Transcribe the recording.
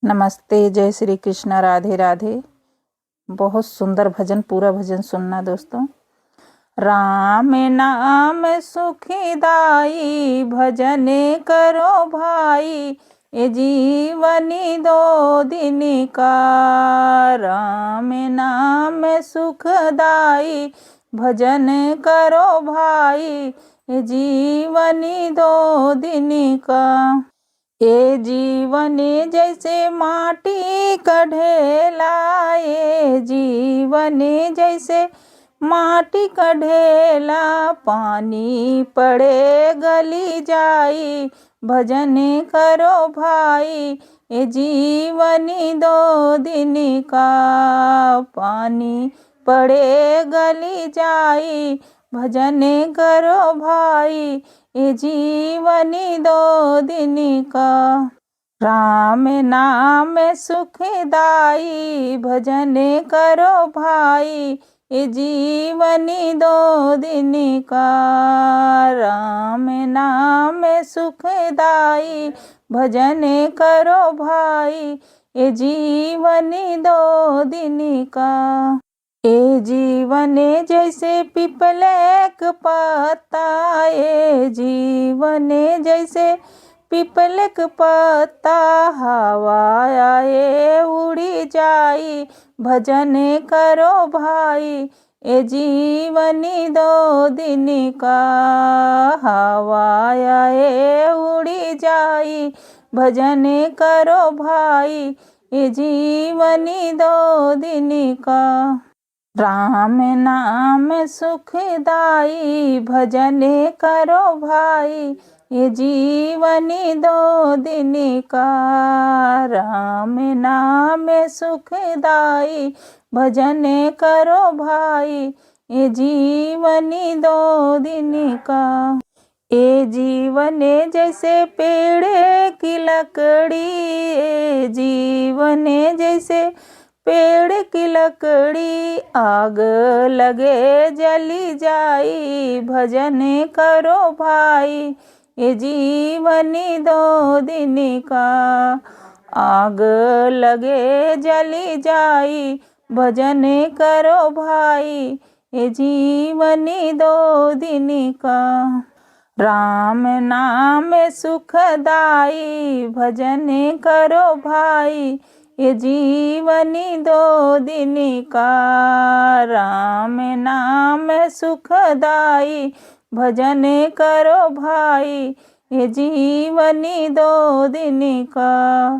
नमस्ते, जय श्री कृष्ण, राधे राधे। बहुत सुंदर भजन, पूरा भजन सुनना दोस्तों। राम नाम सुखदाई, भजन करो भाई, ये जीवनी दो दिन का। राम नाम सुखदाई, भजन करो भाई, ये जीवनी दो दिन का। ये जीवन जैसे माटी का ढेला, ये जीवन जैसे माटी का ढेला, पानी पड़े गली जाई, भजन करो भाई, ये जीवनी दो दिन का। पानी पड़े गली जाई, भजन करो भाई, ये जीवनी दो दिन का। राम नाम सुखदाई, भजन करो भाई, ये जीवनी दो दिन का। राम नाम सुखदाई, भजन करो भाई, ये जीवनी दो दिन का। ये जीवन जैसे पिपलक पत्ता, ये जीवन जैसे पिपलक पत्ता, हवा आए उड़ी जाई, भजन करो भाई, ये जीवनी दो दिन का। हवा आए उड़ी जाई, भजन करो भाई, ये जीवनी दो दिन का। राम नाम सुखदाई, भजन करो भाई, ये जीवनी दो दिन का। राम नाम सुखदाई, भजन करो भाई, ये जीवनी दो दिन का। ये जीवन जैसे पेड़ की लकड़ी, ये जीवन जैसे पेड़ की लकड़ी, आग लगे जली जाई, भजन करो भाई, ये जीवनी दो दिन का। आग लगे जली जाई, भजन करो भाई, ये जीवनी दो दिन का। राम नाम सुखदाई, भजन करो भाई, ये जीवनी दो दिन का। राम नाम सुखदाई, भजन करो भाई, ये जीवनी दो दिन का।